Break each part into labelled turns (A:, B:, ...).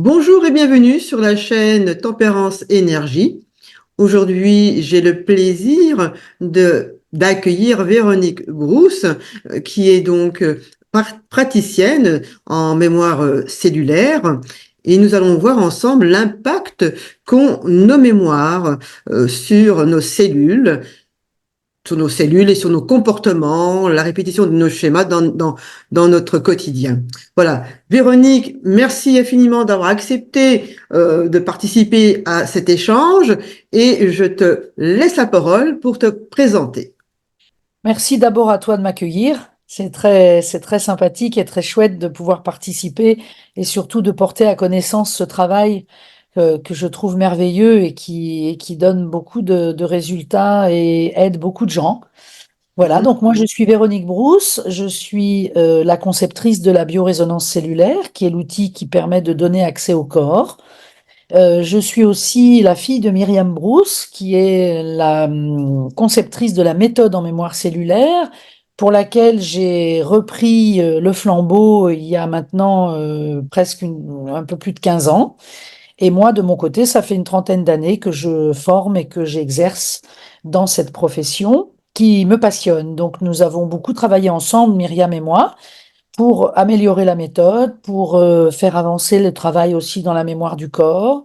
A: Bonjour et bienvenue sur la chaîne Tempérance Énergie. Aujourd'hui, j'ai le plaisir d'accueillir Véronique Brousse, qui est donc praticienne en mémoire cellulaire. Et nous allons voir ensemble l'impact qu'ont nos mémoires sur nos cellules et sur nos comportements, la répétition de nos schémas dans notre quotidien. Voilà. Véronique, merci infiniment d'avoir accepté de participer à cet échange et je te laisse la parole pour te présenter.
B: Merci d'abord à toi de m'accueillir. C'est très sympathique et très chouette de pouvoir participer et surtout de porter à connaissance ce travail que je trouve merveilleux et qui donne beaucoup de résultats et aide beaucoup de gens. Voilà,
A: Mhm.
B: donc moi je suis Véronique Brousse, je suis la conceptrice de la biorésonance cellulaire, qui est l'outil qui permet de donner accès au corps. Je suis aussi la fille de Myriam Brousse, qui est la conceptrice de la méthode en mémoire cellulaire, pour laquelle j'ai repris le flambeau il y a maintenant un peu plus de 15 ans. Et moi, de mon côté, ça fait une trentaine d'années que je forme et que j'exerce dans cette profession qui me passionne. Donc, nous avons beaucoup travaillé ensemble, Myriam et moi, pour améliorer la méthode, pour faire avancer le travail aussi dans la mémoire du corps.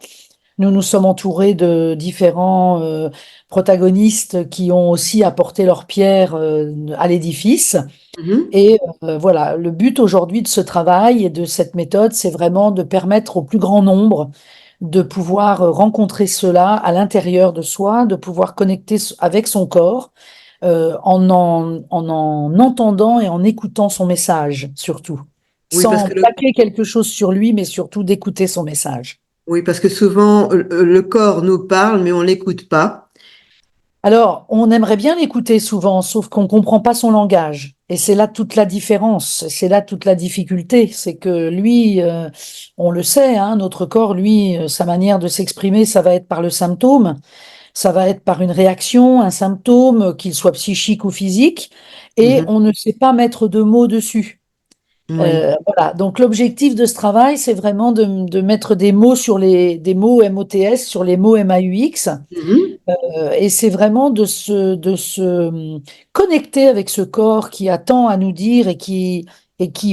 B: Nous nous sommes entourés de différents protagonistes qui ont aussi apporté leur pierre à l'édifice.
A: Mhm.
B: Et voilà, le but aujourd'hui de ce travail et de cette méthode, c'est vraiment de permettre au plus grand nombre de pouvoir rencontrer cela à l'intérieur de soi, de pouvoir connecter avec son corps en entendant et en écoutant son message, surtout.
A: Oui, parce
B: Sans
A: que
B: plaquer quelque chose sur lui, mais surtout d'écouter son message.
A: oui, parce que souvent le corps nous parle, mais on l'écoute pas.
B: Alors, on aimerait bien l'écouter souvent, sauf qu'on ne comprend pas son langage. Et c'est là toute la différence, c'est là toute la difficulté. C'est que lui, on le sait, hein, notre corps, lui, sa manière de s'exprimer, ça va être par le symptôme, ça va être par une réaction, un symptôme, qu'il soit psychique ou physique, et
A: Mhm.
B: on ne sait pas mettre de mots dessus.
A: Oui.
B: Voilà. Donc l'objectif de ce travail, c'est vraiment de mettre des mots des mots MOTS sur les mots MAUX.
A: Mhm.
B: Et c'est vraiment de se connecter avec ce corps qui a tant à nous dire et qui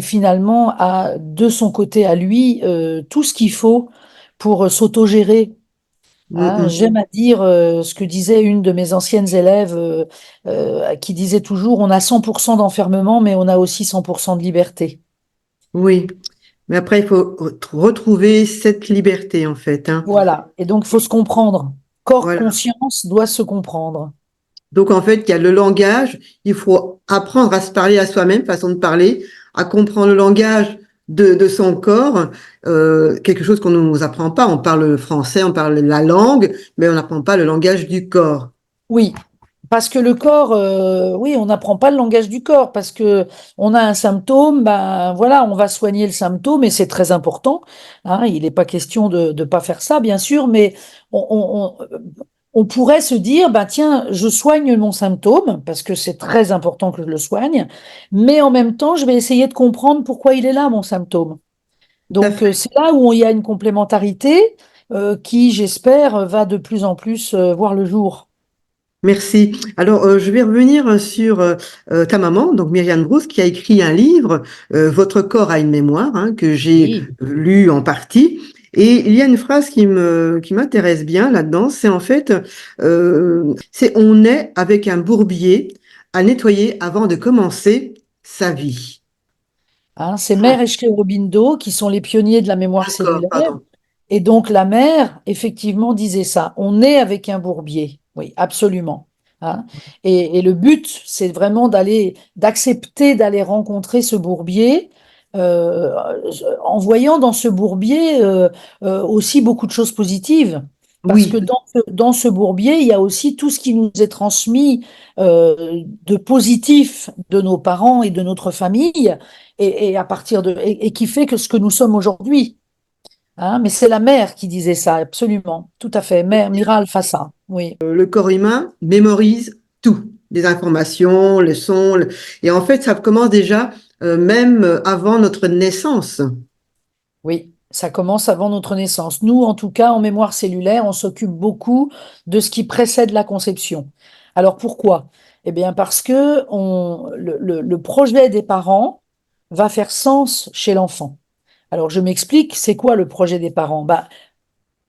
B: finalement a de son côté à lui tout ce qu'il faut pour s'autogérer. Hein.
A: Mhm.
B: J'aime à dire ce que disait une de mes anciennes élèves qui disait toujours, on a 100% d'enfermement, mais on a aussi 100% de liberté.
A: Oui. Mais après, il faut retrouver cette liberté, en fait, hein.
B: Voilà. Et donc, il faut se comprendre.
A: Voilà.
B: Corps-conscience doit se comprendre.
A: Donc, en fait, il y a le langage. Il faut apprendre à se parler à soi-même, façon de parler, à comprendre le langage de son corps, quelque chose qu'on ne nous apprend pas. On parle le français, on parle la langue, mais on n'apprend pas le langage du corps.
B: Oui, parce que le corps, oui, on n'apprend pas le langage du corps, parce que on a un symptôme, ben voilà, on va soigner le symptôme et c'est très important. Hein, il n'est pas question de ne pas faire ça, bien sûr, mais on pourrait se dire, ben tiens, je soigne mon symptôme, parce que c'est très important que je le soigne, mais en même temps, je vais essayer de comprendre pourquoi il est là, mon symptôme.
A: Tout à
B: Donc,
A: fait.
B: c'est là où il y a une complémentarité qui, j'espère, va de plus en plus voir le jour.
A: Merci. Alors, je vais revenir sur ta maman, donc Myriam Bruce, qui a écrit un livre, Votre corps a une mémoire, hein, que j'ai
B: Oui.
A: lu en partie. Et il y a une phrase qui m'intéresse bien là-dedans, c'est en fait, c'est on est avec un bourbier à nettoyer avant de commencer sa vie.
B: Hein, c'est
A: Ah,
B: Mère et Robindo qui sont les pionniers de la mémoire
A: d'accord,
B: cellulaire.
A: pardon.
B: Et donc la mère, effectivement, disait ça. On est avec un bourbier. Oui, absolument. Hein. Et le but, c'est vraiment d'accepter d'aller rencontrer ce bourbier, euh, en voyant dans ce bourbier aussi beaucoup de choses positives. Parce que
A: Oui,
B: dans ce bourbier, il y a aussi tout ce qui nous est transmis de positif de nos parents et de notre famille, et à partir et qui fait que ce que nous sommes aujourd'hui. Hein, mais c'est la mère qui disait ça, absolument, tout à fait. Mère Mira Alfassa, oui,
A: le corps humain mémorise tout, les informations, les sons, et en fait, ça commence déjà même avant notre naissance.
B: oui. Ça commence avant notre naissance. Nous, en tout cas, en mémoire cellulaire, on s'occupe beaucoup de ce qui précède la conception. Alors pourquoi? Eh bien parce que le projet des parents va faire sens chez l'enfant. Alors je m'explique, c'est quoi le projet des parents? Bah,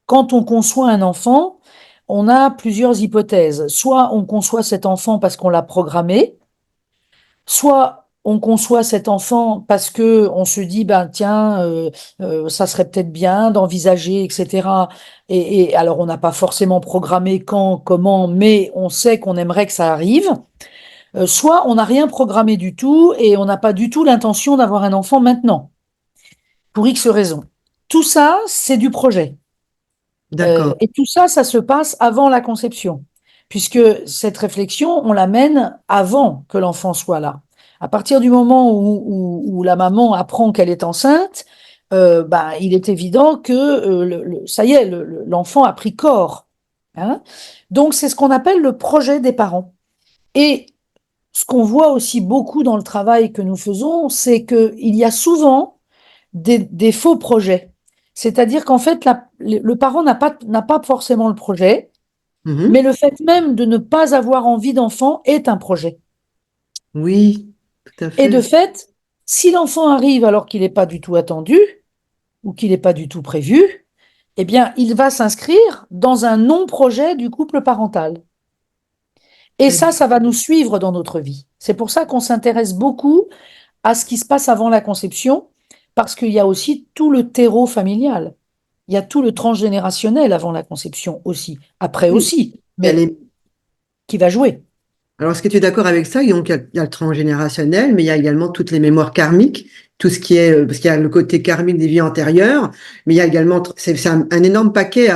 B: quand on conçoit un enfant, on a plusieurs hypothèses. Soit on conçoit cet enfant parce qu'on l'a programmé, soit on conçoit cet enfant parce que on se dit, ben tiens, ça serait peut-être bien d'envisager, etc. Et alors on n'a pas forcément programmé quand, comment, mais on sait qu'on aimerait que ça arrive. Soit on n'a rien programmé du tout et on n'a pas du tout l'intention d'avoir un enfant maintenant, pour X raisons. Tout ça, c'est du projet.
A: D'accord,
B: Et tout ça, ça se passe avant la conception, puisque cette réflexion, on la mène avant que l'enfant soit là. À partir du moment où la maman apprend qu'elle est enceinte, ben, il est évident que ça y est, l'enfant a pris corps. Hein. Donc, c'est ce qu'on appelle le projet des parents. Et ce qu'on voit aussi beaucoup dans le travail que nous faisons, c'est qu'il y a souvent des faux projets. C'est-à-dire qu'en fait, le parent n'a pas forcément le projet, mais
A: mhm.
B: le fait même de ne pas avoir envie d'enfant est un projet.
A: Oui, tout à
B: Et de
A: fait.
B: fait, si l'enfant arrive alors qu'il n'est pas du tout attendu ou qu'il n'est pas du tout prévu, eh bien, il va s'inscrire dans un non-projet du couple parental. Et
A: Très bien.
B: ça va nous suivre dans notre vie. C'est pour ça qu'on s'intéresse beaucoup à ce qui se passe avant la conception, parce qu'il y a aussi tout le terreau familial. Il y a tout le transgénérationnel avant la conception aussi, après
A: Oui,
B: aussi,
A: il y a
B: mais
A: les-
B: qui va jouer.
A: Alors, est-ce que tu es d'accord avec ça? Donc, il y a le transgénérationnel, mais il y a également toutes les mémoires karmiques, tout ce qui est, parce qu'il y a le côté karmique des vies antérieures, mais il y a également, c'est un énorme paquet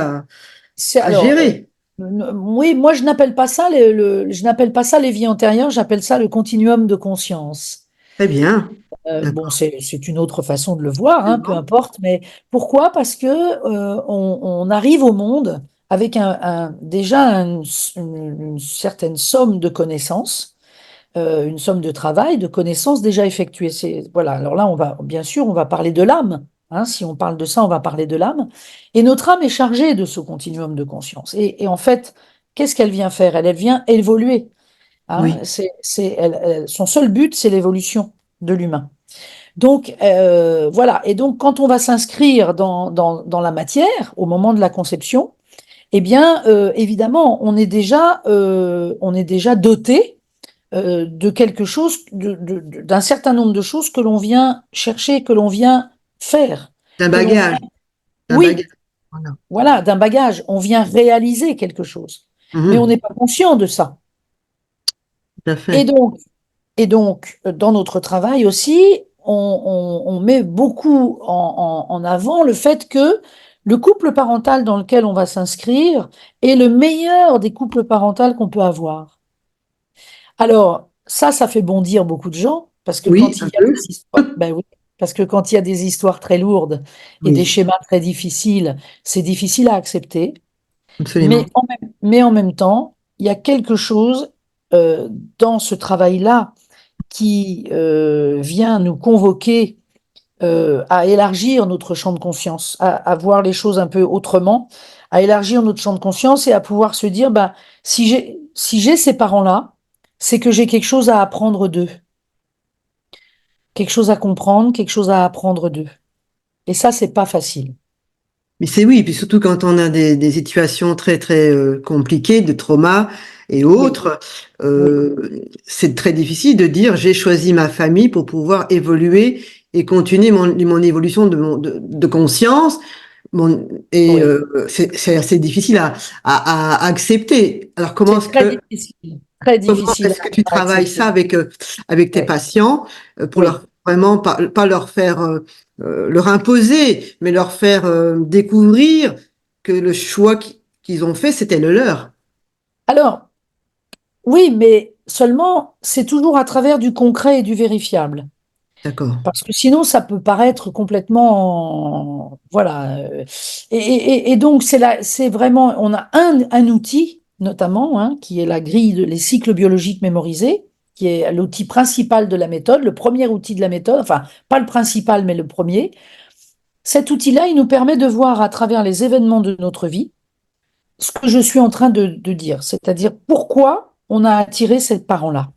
B: C'est
A: à
B: alors,
A: gérer.
B: oui, moi je n'appelle pas ça je n'appelle pas ça les vies antérieures, j'appelle ça le continuum de conscience.
A: Très bien.
B: Bon,
A: D'accord.
B: c'est une autre façon de le voir, hein, peu
A: Absolument.
B: importe, mais pourquoi? Parce que on arrive au monde avec déjà une certaine somme de connaissances, une somme de travail, de connaissances déjà effectuées. Voilà. Alors là, bien sûr, on va parler de l'âme. Hein, si on parle de ça, on va parler de l'âme. Et notre âme est chargée de ce continuum de conscience. Et en fait, qu'est-ce qu'elle vient faire? Elle vient évoluer. Hein.
A: Oui.
B: Son seul but, c'est l'évolution de l'humain. Donc, voilà. Et donc, quand on va s'inscrire dans la matière, au moment de la conception, eh bien, évidemment, on est déjà doté de quelque chose, d'un certain nombre de choses que l'on vient chercher, que l'on vient faire,
A: D'un
B: que l'on vient,
A: bagage. D'un bagage.
B: oui,
A: Voilà.
B: voilà, d'un bagage. On vient réaliser quelque chose, mais on
A: Mhm.
B: n'est pas conscient de ça.
A: Tout à
B: Et
A: fait.
B: donc, dans notre travail aussi, on met beaucoup en avant le fait que le couple parental dans lequel on va s'inscrire est le meilleur des couples parentaux qu'on peut avoir. Alors, ça fait bondir beaucoup de gens, parce que
A: Oui,
B: quand il
A: un
B: y a
A: peu.
B: des histoires, ben oui, parce que quand il y a des histoires très lourdes et des
A: Oui,
B: schémas très difficiles, c'est difficile à accepter.
A: absolument.
B: Mais en même temps, il y a quelque chose euh, dans ce travail-là qui vient nous convoquer à élargir notre champ de conscience, à voir les choses un peu autrement, à élargir notre champ de conscience et à pouvoir se dire, bah, si j'ai ces parents-là, c'est que j'ai quelque chose à apprendre d'eux, quelque chose à comprendre, quelque chose à apprendre d'eux. Et ça, c'est pas facile.
A: Mais c'est oui, puis surtout quand on a des situations très très compliquées, de trauma et
B: Oui,
A: autres,
B: oui,
A: c'est très difficile de dire j'ai choisi ma famille pour pouvoir évoluer et continuer mon évolution de conscience.
B: oui.
A: C'est assez difficile à accepter. Alors
B: C'est très
A: comment
B: difficile
A: est-ce que tu
B: à
A: travailles ça
B: accepter.
A: avec tes
B: Ouais,
A: patients pour
B: oui.
A: leur vraiment pas leur faire leur imposer, mais leur faire découvrir que le choix qu'ils ont fait, c'était le leur.
B: Alors, oui, mais seulement, c'est toujours à travers du concret et du vérifiable.
A: D'accord.
B: Parce que sinon, ça peut paraître complètement, voilà. Et donc, c'est vraiment, on a un outil, notamment, hein, qui est la grille les cycles biologiques mémorisés, qui est l'outil principal de la méthode, le premier outil de la méthode, enfin, pas le principal, mais le premier, Cet outil-là, il nous permet de voir à travers les événements de notre vie ce que je suis en train de dire, c'est-à-dire pourquoi on a attiré ces parents-là.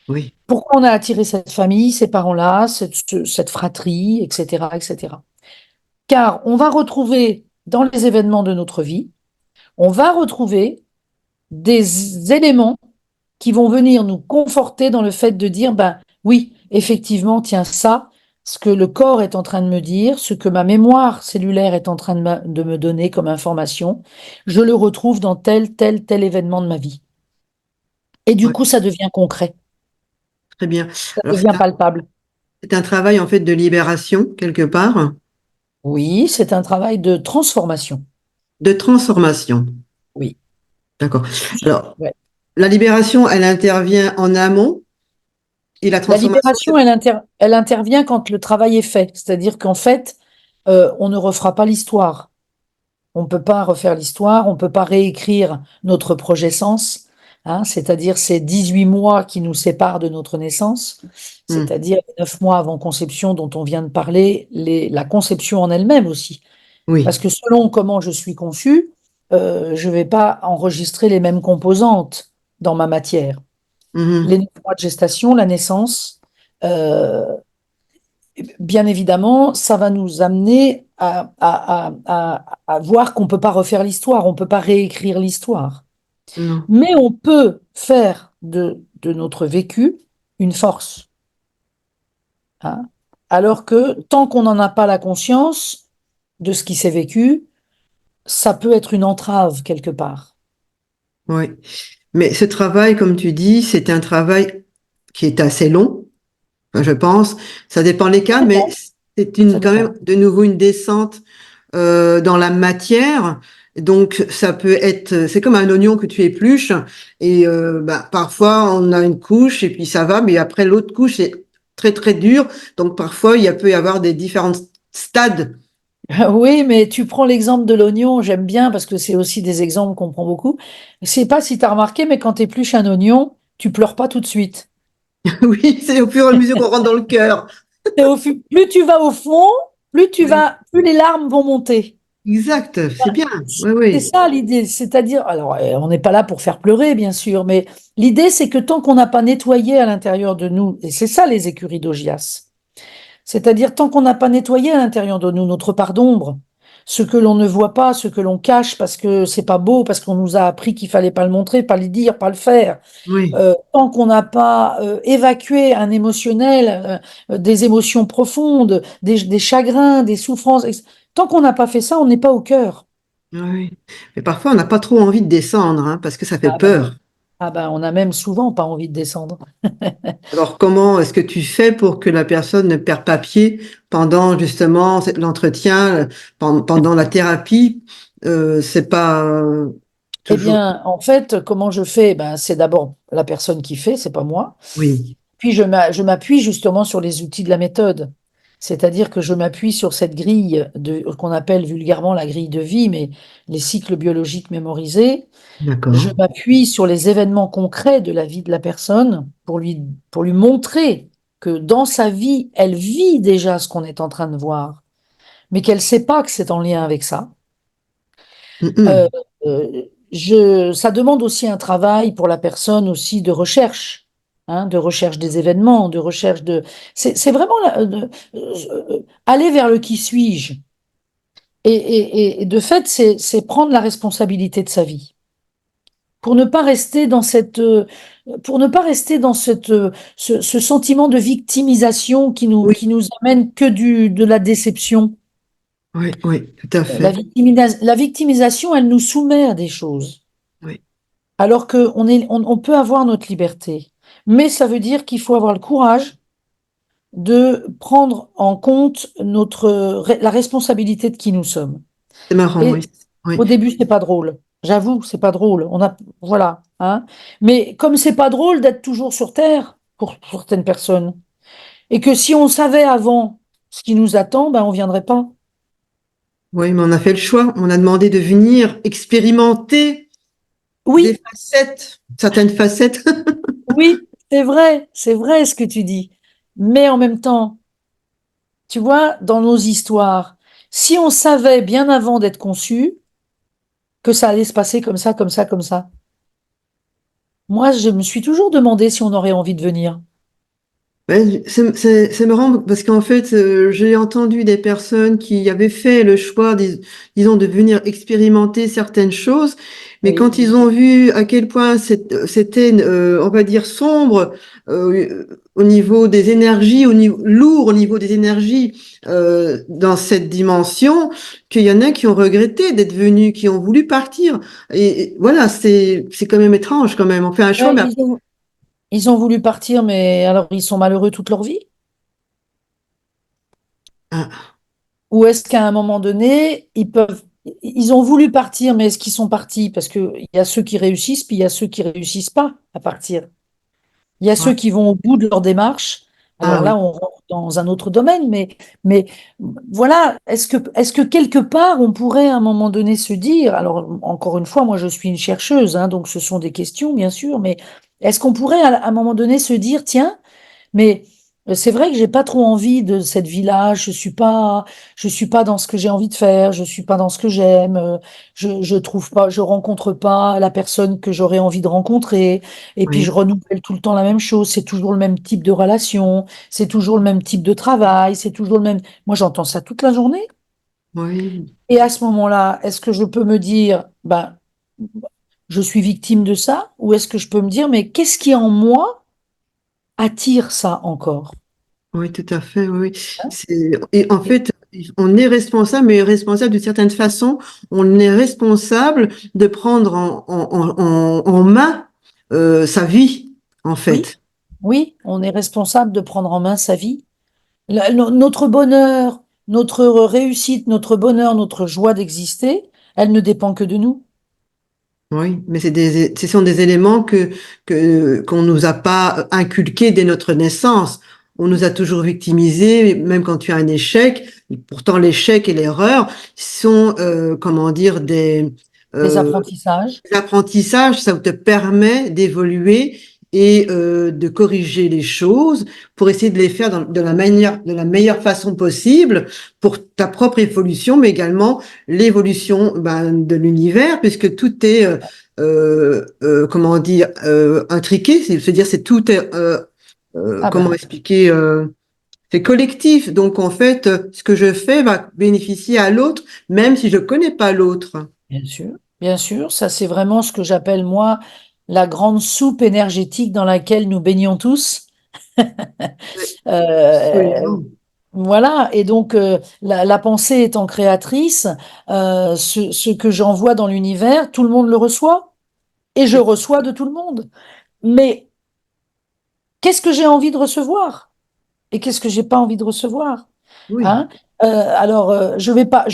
A: Oui,
B: Pourquoi on a attiré cette famille, ces parents-là, cette fratrie, etc., etc. Car on va retrouver dans les événements de notre vie, on va retrouver des éléments qui vont venir nous conforter dans le fait de dire, ben oui, effectivement, tiens, ça, ce que le corps est en train de me dire, ce que ma mémoire cellulaire est en train de me donner comme information, je le retrouve dans tel événement de ma vie. Et du
A: ouais,
B: coup, ça devient concret,
A: très bien.
B: ça
A: Alors,
B: devient palpable.
A: c'est un travail en fait de libération, quelque part,
B: Oui, c'est un travail de transformation.
A: de transformation.
B: Oui.
A: D'accord. Alors,
B: Ouais.
A: la libération, elle intervient en amont et la
B: La
A: transformation,
B: libération, elle intervient quand le travail est fait. C'est-à-dire qu'en fait, on ne refera pas l'histoire. On ne peut pas refaire l'histoire, on ne peut pas réécrire notre projet sens, hein, c'est-à-dire ces 18 mois qui nous séparent de notre naissance,
A: Hmm.
B: c'est-à-dire les 9 mois avant conception dont on vient de parler, la conception en elle-même aussi. Parce
A: Oui.
B: que selon comment je suis conçue, je ne vais pas enregistrer les mêmes composantes dans ma matière. Les
A: Mhm.
B: 9 mois de gestation, la naissance, euh, bien évidemment, ça va nous amener à voir qu'on ne peut pas refaire l'histoire, on ne peut pas réécrire l'histoire.
A: Non.
B: Mais on peut faire de notre vécu une force, hein. Alors que tant qu'on n'en a pas la conscience de ce qui s'est vécu, ça peut être une entrave quelque part.
A: Oui. Mais ce travail, comme tu dis, c'est un travail qui est assez long, enfin, je pense. Ça dépend les cas, mais c'est
B: Ça
A: quand
B: dépend.
A: même de nouveau une descente dans la matière. Donc, ça peut être, c'est comme un oignon que tu épluches et bah, parfois on a une couche et puis ça va, mais après l'autre couche est très très dure. Donc, parfois peut y avoir des différents stades.
B: Oui, mais tu prends l'exemple de l'oignon, j'aime bien parce que c'est aussi des exemples qu'on prend beaucoup. Je sais pas si tu as remarqué, mais quand tu épluches un oignon, tu pleures pas tout de suite.
A: Oui, c'est au fur et à mesure qu'on rentre dans le cœur.
B: Plus tu vas au fond,
A: Oui,
B: plus les larmes vont monter.
A: exact, c'est bien. Oui,
B: C'est
A: oui,
B: ça l'idée. C'est-à-dire, alors, on n'est pas là pour faire pleurer, bien sûr, mais l'idée, c'est que tant qu'on n'a pas nettoyé à l'intérieur de nous, et c'est ça les écuries d'Augias, c'est-à-dire tant qu'on n'a pas nettoyé à l'intérieur de nous notre part d'ombre, ce que l'on ne voit pas, ce que l'on cache parce que c'est pas beau, parce qu'on nous a appris qu'il fallait pas le montrer, pas le dire, pas le faire,
A: oui,
B: tant qu'on n'a pas évacué un émotionnel, des émotions profondes, des chagrins, des souffrances, tant qu'on n'a pas fait ça, on n'est pas au cœur.
A: oui, oui. Mais parfois, on n'a pas trop envie de descendre, hein, parce que ça fait
B: Ah ben,
A: peur.
B: ah ben, on a même souvent pas envie de descendre.
A: Alors, comment est-ce que tu fais pour que la personne ne perde pas pied pendant justement l'entretien, pendant la thérapie? C'est pas
B: Eh
A: toujours.
B: bien, en fait, comment je fais? Ben, c'est d'abord la personne qui fait, c'est pas moi.
A: Oui,
B: Puis je m'appuie justement sur les outils de la méthode. C'est-à-dire que je m'appuie sur cette grille qu'on appelle vulgairement la grille de vie, mais les cycles biologiques mémorisés. Je
A: d'accord.
B: m'appuie sur les événements concrets de la vie de la personne pour lui montrer que dans sa vie, elle vit déjà ce qu'on est en train de voir, mais qu'elle ne sait pas que c'est en lien avec ça. Euh,
A: Mhm.
B: ça demande aussi un travail pour la personne aussi de recherche, hein, de recherche des événements, de recherche de. C'est vraiment aller vers le qui suis-je. Et de fait, c'est prendre la responsabilité de sa vie pour ne pas rester dans pour ne pas rester dans ce sentiment de victimisation
A: Oui,
B: qui nous amène que de la déception.
A: oui, oui, tout à fait.
B: La victimisation, elle nous soumet à des choses.
A: Oui,
B: Alors on peut avoir notre liberté, mais ça veut dire qu'il faut avoir le courage de prendre en compte la responsabilité de qui nous sommes.
A: c'est marrant,
B: Et
A: oui. Oui,
B: au début, c'est pas drôle. J'avoue, c'est pas drôle. Voilà, hein. Mais comme c'est pas drôle d'être toujours sur Terre pour certaines personnes, et que si on savait avant ce qui nous attend, ben on viendrait pas.
A: oui, mais on a fait le choix. On a demandé de venir expérimenter des
B: Oui,
A: facettes, certaines facettes.
B: oui, c'est vrai ce que tu dis. Mais en même temps, tu vois, dans nos histoires. Si on savait bien avant d'être conçu que ça allait se passer comme ça, comme ça, comme ça. Moi, je me suis toujours demandé si on aurait envie de venir.
A: Ouais, c'est marrant parce qu'en fait, j'ai entendu des personnes qui avaient fait le choix, disons, de venir expérimenter certaines choses, mais
B: Oui.
A: quand ils ont vu à quel point c'était, on va dire, sombre au niveau des énergies, lourd au niveau des énergies dans cette dimension, qu'il y en a qui ont regretté d'être venus, qui ont voulu partir. Et voilà, c'est quand même étrange quand même. On fait un choix,
B: Ouais,
A: mais
B: ils ont voulu partir, mais alors ils sont malheureux toute leur vie?
A: ah,
B: Ou est-ce qu'à un moment donné, ils ont voulu partir, mais est-ce qu'ils sont partis? Parce qu'il y a ceux qui réussissent, puis il y a ceux qui réussissent pas à partir. Il y a ceux
A: ah,
B: qui vont au bout de leur démarche.
A: ah
B: Alors
A: oui,
B: là, on rentre dans un autre domaine, mais voilà, est-ce que quelque part, on pourrait à un moment donné se dire, alors encore une fois, moi je suis une chercheuse, hein, donc ce sont des questions, bien sûr, mais est-ce qu'on pourrait à un moment donné se dire, tiens, mais c'est vrai que j'ai pas trop envie de cette vie-là. Je suis pas dans ce que j'ai envie de faire. Je suis pas dans ce que j'aime. Je trouve pas, je rencontre pas la personne que j'aurais envie de rencontrer. Et puis je
A: oui,
B: renouvelle tout le temps la même chose. C'est toujours le même type de relation. C'est toujours le même type de travail. C'est toujours le même. Moi, j'entends ça toute la journée.
A: oui.
B: Et à ce moment-là, est-ce que je peux me dire, ben, je suis victime de ça, ou est-ce que je peux me dire, mais qu'est-ce qui en moi attire ça encore?
A: Oui, tout à fait, oui.
B: Hein.
A: Et en fait, on est responsable, mais responsable d'une certaine façon. On est responsable de prendre en main sa vie, en
B: Oui.
A: fait.
B: Oui, on est responsable de prendre en main sa vie. Notre bonheur, notre réussite, notre bonheur, notre joie d'exister, elle ne dépend que de nous.
A: Oui, mais ce sont des éléments qu'on nous a pas inculqués dès notre naissance. On nous a toujours victimisés, même quand tu as un échec. Pourtant, l'échec et l'erreur sont, comment dire,
B: Des
A: euh,
B: apprentissages.
A: l'apprentissage, ça te permet d'évoluer et de corriger les choses pour essayer de les faire de la meilleure façon possible pour ta propre évolution, mais également l'évolution de l'univers, puisque tout est, comment dire, intriqué. C'est-à-dire, c'est tout est,
B: Ah
A: comment
B: ben,
A: expliquer, c'est collectif. Donc, en fait, ce que je fais va bénéficier à l'autre, même si je connais pas l'autre.
B: bien sûr, ça c'est vraiment ce que j'appelle moi la grande soupe énergétique dans laquelle nous baignons tous.
A: Oui,
B: Euh,
A: absolument.
B: voilà, et donc la pensée étant créatrice, ce que j'envoie dans l'univers, tout le monde le reçoit, et je reçois de tout le monde. Mais qu'est-ce que j'ai envie de recevoir et qu'est-ce que j'ai pas envie de recevoir,
A: Oui.
B: hein? Alors, je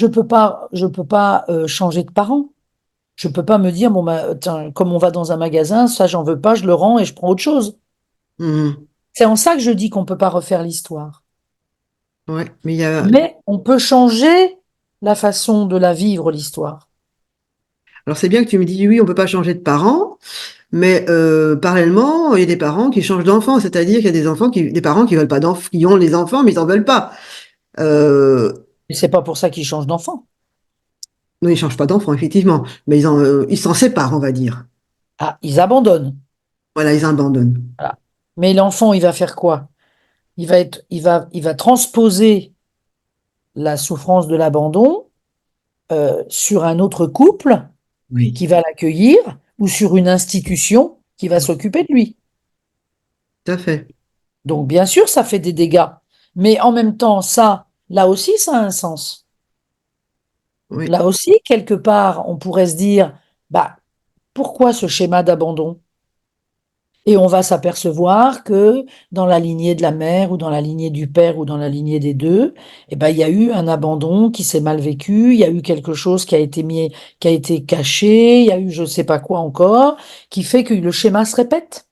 B: peux pas changer de parent. Je peux pas me dire bon bah tiens, comme on va dans un magasin, ça j'en veux pas, je le rends et je prends autre chose.
A: Mhm.
B: C'est en ça que je dis qu'on peut pas refaire l'histoire,
A: Ouais, mais il y a.
B: mais on peut changer la façon de la vivre l'histoire.
A: Alors c'est bien que tu me dis oui, on peut pas changer de parents, mais parallèlement, il y a des parents qui changent d'enfants, c'est-à-dire qu'il y a des parents qui veulent pas d'enfants, qui ont les enfants, mais ils en veulent pas. Euh,
B: Et c'est pas pour ça qu'ils changent d'enfant.
A: non, ils changent pas d'enfants, effectivement, mais ils s'en séparent, on va dire.
B: Ah, ils abandonnent.
A: Voilà, ils abandonnent.
B: Voilà. Mais l'enfant, il va faire quoi? Il va transposer la souffrance de l'abandon sur un autre couple
A: Oui,
B: qui va l'accueillir ou sur une institution qui va s'occuper de lui.
A: tout à fait.
B: Donc, bien sûr, ça fait des dégâts. Mais en même temps, ça, là aussi, ça a un sens.
A: Oui.
B: Là aussi, quelque part, on pourrait se dire, bah, pourquoi ce schéma d'abandon? Et on va s'apercevoir que dans la lignée de la mère ou dans la lignée du père ou dans la lignée des deux, eh ben, il y a eu un abandon qui s'est mal vécu, il y a eu quelque chose qui a été mis, qui a été caché, il y a eu je ne sais pas quoi encore, qui fait que le schéma se répète.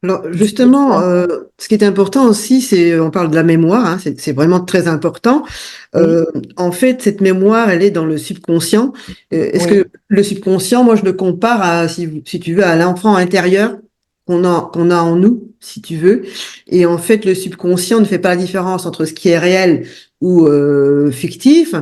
A: Alors justement, ce qui est important aussi, on parle de la mémoire, hein, c'est vraiment très important.
B: Oui,
A: Euh, En fait, cette mémoire, elle est dans le subconscient. Est-ce
B: oui,
A: que le subconscient, moi, je le compare à, si tu veux, à l'enfant intérieur qu'on a en nous, si tu veux. Et en fait, le subconscient ne fait pas la différence entre ce qui est réel ou fictif,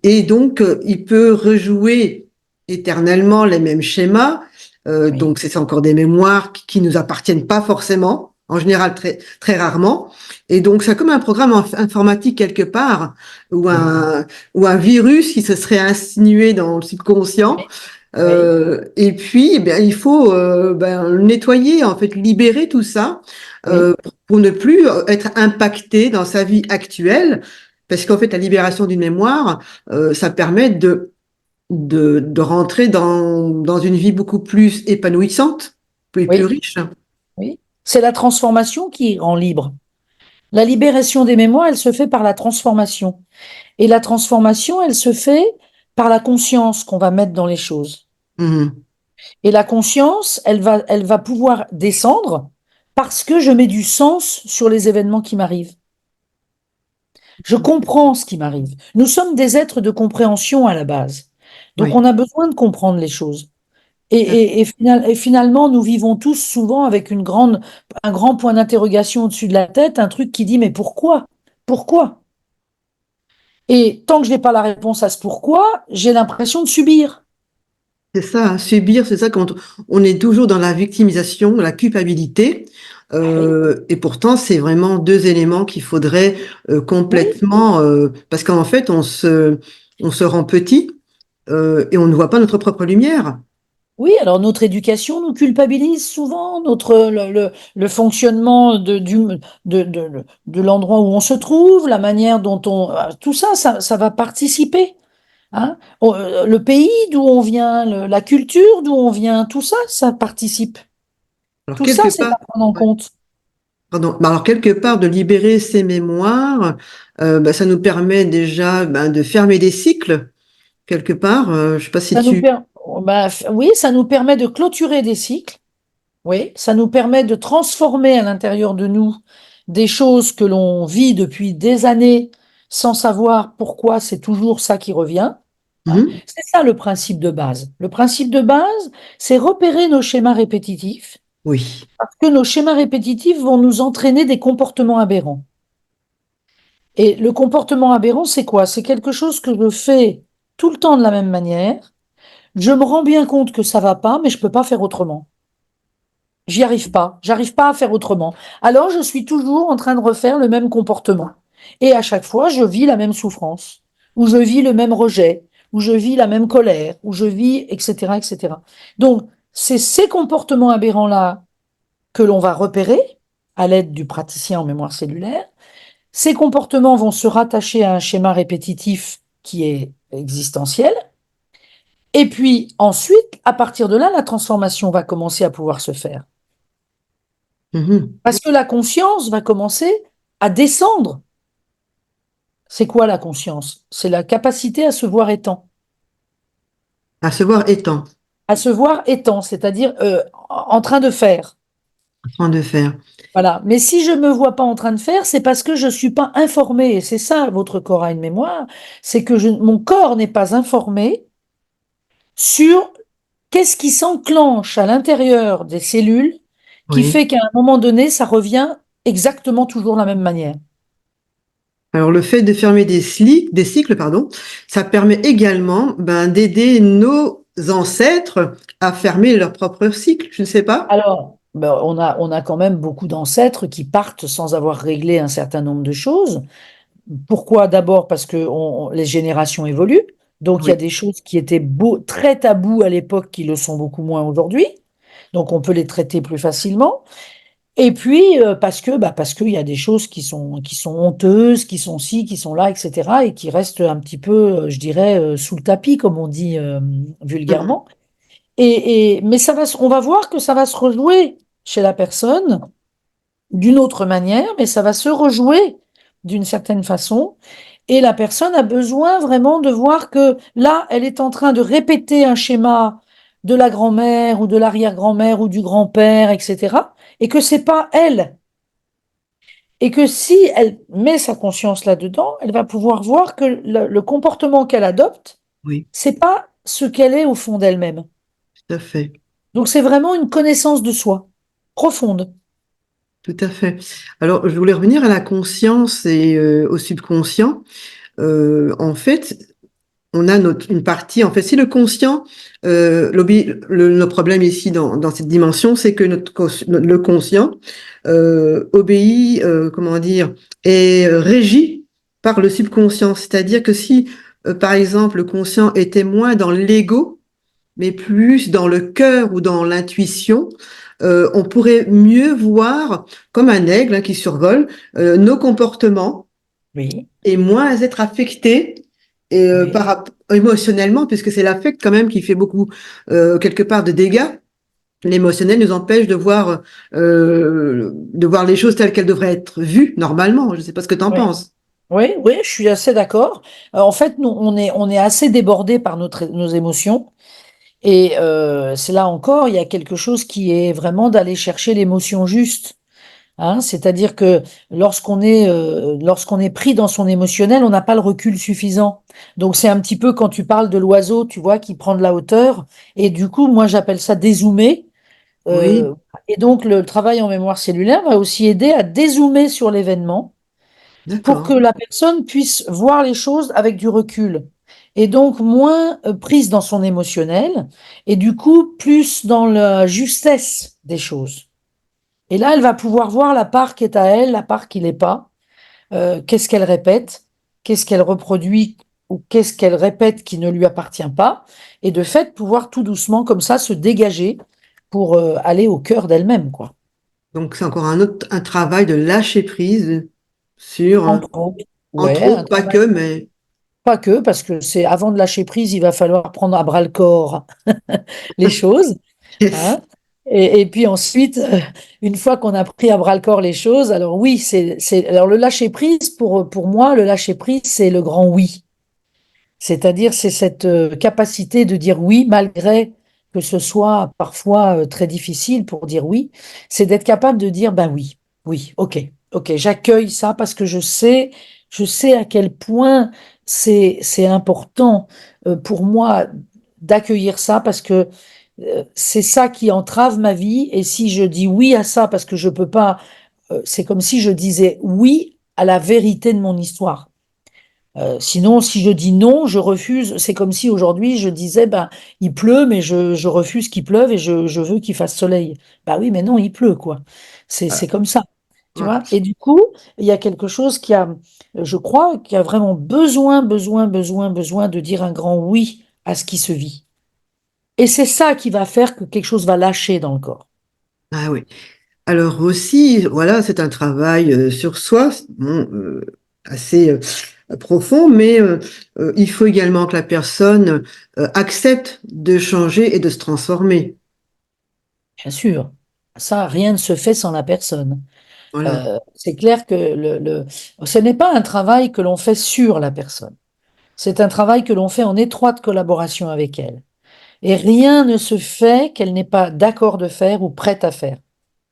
A: et donc il peut rejouer éternellement les mêmes schémas.
B: Oui,
A: Donc c'est encore des mémoires qui nous appartiennent pas forcément, en général très rarement. Et donc c'est comme un programme informatique quelque part, ou
B: oui,
A: ou un virus qui se serait insinué dans le subconscient.
B: oui, oui,
A: Et puis, eh bien, il faut nettoyer, en fait, libérer tout ça
B: oui,
A: pour ne plus être impacté dans sa vie actuelle, parce qu'en fait, la libération d'une mémoire, ça permet de rentrer dans une vie beaucoup plus épanouissante, plus
B: oui,
A: riche.
B: oui. C'est la transformation qui rend libre. La libération des mémoires, elle se fait par la transformation. Et la transformation, elle se fait par la conscience qu'on va mettre dans les choses.
A: Mhm.
B: Et la conscience, elle va pouvoir descendre parce que je mets du sens sur les événements qui m'arrivent. Je comprends ce qui m'arrive. Nous sommes des êtres de compréhension à la base. Donc
A: Oui.
B: on a besoin de comprendre les choses. Et finalement, nous vivons tous souvent avec un grand point d'interrogation au-dessus de la tête, un truc qui dit, mais pourquoi? Pourquoi? Et tant que je n'ai pas la réponse à ce pourquoi, j'ai l'impression de subir.
A: C'est ça, hein, subir, c'est ça quand on est toujours dans la victimisation, la culpabilité.
B: Ah oui,
A: Et pourtant, c'est vraiment deux éléments qu'il faudrait
B: oui,
A: complètement, parce qu'en fait, on se rend petit et on ne voit pas notre propre lumière.
B: oui. Alors notre éducation nous culpabilise souvent, le fonctionnement de l'endroit où on se trouve, la manière dont tout ça, ça va participer. Hein. Le pays d'où on vient, la culture d'où on vient, tout ça, ça participe.
A: Alors
B: Tout ça,
A: quelque
B: c'est
A: part,
B: à prendre en
A: ouais,
B: compte.
A: pardon, mais alors quelque part de libérer ces mémoires, ça nous permet déjà de fermer des cycles quelque part. Je sais pas si
B: Ça nous
A: tu.
B: per- oui, ça nous permet de clôturer des cycles. Oui, ça nous permet de transformer à l'intérieur de nous des choses que l'on vit depuis des années sans savoir pourquoi c'est toujours ça qui revient. Hein.
A: Mhm.
B: C'est ça le principe de base. Le principe de base, c'est repérer nos schémas répétitifs,
A: Oui.
B: parce que nos schémas répétitifs vont nous entraîner des comportements aberrants. Et le comportement aberrant, c'est quoi? C'est quelque chose que je fais tout le temps de la même manière. Je me rends bien compte que ça va pas, mais je peux pas faire autrement. J'y arrive pas. J'arrive pas à faire autrement. Alors, je suis toujours en train de refaire le même comportement. Et à chaque fois, je vis la même souffrance, ou je vis le même rejet, ou je vis la même colère, ou je vis, etc., etc. Donc, c'est ces comportements aberrants-là que l'on va repérer à l'aide du praticien en mémoire cellulaire. Ces comportements vont se rattacher à un schéma répétitif qui est existentiel. Et puis ensuite, à partir de là, la transformation va commencer à pouvoir se faire.
A: Mhm.
B: Parce que la conscience va commencer à descendre. C'est quoi la conscience? C'est la capacité à se voir étant.
A: À se voir étant,
B: À se voir étant, c'est-à-dire en train de faire.
A: en train de faire.
B: Voilà. Mais si je ne me vois pas en train de faire, c'est parce que je ne suis pas informée. Et c'est ça, votre corps a une mémoire. C'est que mon corps n'est pas informé sur qu'est-ce qui s'enclenche à l'intérieur des cellules qui
A: Oui.
B: fait qu'à un moment donné, ça revient exactement toujours de la même manière.
A: Alors, le fait de fermer des cycles, pardon, ça permet également d'aider nos ancêtres à fermer leur propre cycle. Je ne sais pas.
B: Alors, ben, on a quand même beaucoup d'ancêtres qui partent sans avoir réglé un certain nombre de choses. Pourquoi? D'abord parce que les générations évoluent. Donc, il y a
A: Oui.
B: des choses qui étaient très tabous à l'époque qui le sont beaucoup moins aujourd'hui. Donc, on peut les traiter plus facilement. Et puis, parce qu'il y a des choses qui sont honteuses, qui sont ci, qui sont là, etc., et qui restent un petit peu, je dirais, sous le tapis, comme on dit
A: Mhm.
B: vulgairement. Mais on va voir que ça va se rejouer chez la personne d'une autre manière, mais ça va se rejouer d'une certaine façon. Et la personne a besoin vraiment de voir que là, elle est en train de répéter un schéma de la grand-mère ou de l'arrière-grand-mère ou du grand-père, etc. Et que c'est pas elle. Et que si elle met sa conscience là-dedans, elle va pouvoir voir que le comportement qu'elle adopte,
A: Oui,
B: c'est pas ce qu'elle est au fond d'elle-même.
A: tout à fait.
B: Donc c'est vraiment une connaissance de soi profonde.
A: tout à fait. Alors, je voulais revenir à la conscience et au subconscient. En fait, on a une partie, en fait, si le conscient, le problème ici dans cette dimension, c'est que le conscient obéit, comment dire, est régi par le subconscient. C'est-à-dire que si, par exemple, le conscient était moins dans l'ego, mais plus dans le cœur ou dans l'intuition, on pourrait mieux voir, comme un aigle hein, qui survole, nos comportements
B: Oui,
A: et moins être affecté et,
B: oui,
A: émotionnellement, puisque c'est l'affect quand même qui fait beaucoup, quelque part, de dégâts. L'émotionnel nous empêche de voir les choses telles qu'elles devraient être vues normalement. Je ne sais pas ce que tu en
B: oui.
A: penses.
B: Oui, oui, je suis assez d'accord. En fait, nous, on est assez débordés par nos émotions. Et c'est là encore, il y a quelque chose qui est vraiment d'aller chercher l'émotion juste. Hein. C'est-à-dire que lorsqu'on est pris dans son émotionnel, on n'a pas le recul suffisant. Donc c'est un petit peu quand tu parles de l'oiseau, tu vois, qui prend de la hauteur. Et du coup, moi, j'appelle ça dézoomer. Euh,
A: Oui,
B: et donc, le travail en mémoire cellulaire va aussi aider à dézoomer sur l'événement pour que
A: d'accord.
B: la personne puisse voir les choses avec du recul. Et donc moins prise dans son émotionnel et du coup plus dans la justesse des choses. Et là, elle va pouvoir voir la part qui est à elle, la part qui l'est pas. Qu'est-ce qu'elle répète, qu'est-ce qu'elle reproduit ou qu'est-ce qu'elle répète qui ne lui appartient pas. Et de fait, pouvoir tout doucement comme ça se dégager pour aller au cœur d'elle-même, quoi.
A: Donc c'est encore un travail de lâcher prise sur,
B: Entre autres. Ouais,
A: entre autres, pas que, mais
B: pas que, parce que c'est avant de lâcher prise, il va falloir prendre à bras le corps les choses,
A: yes.
B: hein. Et puis ensuite, une fois qu'on a pris à bras le corps les choses, alors oui, alors le lâcher prise, pour moi, le lâcher prise, c'est le grand oui. C'est-à-dire, c'est cette capacité de dire oui, malgré que ce soit parfois très difficile pour dire oui, c'est d'être capable de dire ben oui, oui, ok, ok, j'accueille ça parce que je sais à quel point c'est important pour moi d'accueillir ça parce que c'est ça qui entrave ma vie. Et si je dis oui à ça parce que je peux pas, c'est comme si je disais oui à la vérité de mon histoire. Sinon, si je dis non, je refuse. C'est comme si aujourd'hui je disais, ben, il pleut, mais je refuse qu'il pleuve et je veux qu'il fasse soleil. Bah oui, mais non, il pleut, quoi. C'est comme ça, tu
A: Ouais.
B: vois. Et du coup, il y a quelque chose qui a, je crois, qui a vraiment besoin de dire un grand oui à ce qui se vit. Et c'est ça qui va faire que quelque chose va lâcher dans le corps.
A: Ah oui. Alors aussi, voilà, c'est un travail sur soi, bon, assez profond, mais il faut également que la personne accepte de changer et de se transformer.
B: Bien sûr. Ça, rien ne se fait sans la personne.
A: Voilà.
B: C'est clair que ce n'est pas un travail que l'on fait sur la personne. C'est un travail que l'on fait en étroite collaboration avec elle. Et rien ne se fait qu'elle n'est pas d'accord de faire ou prête à faire.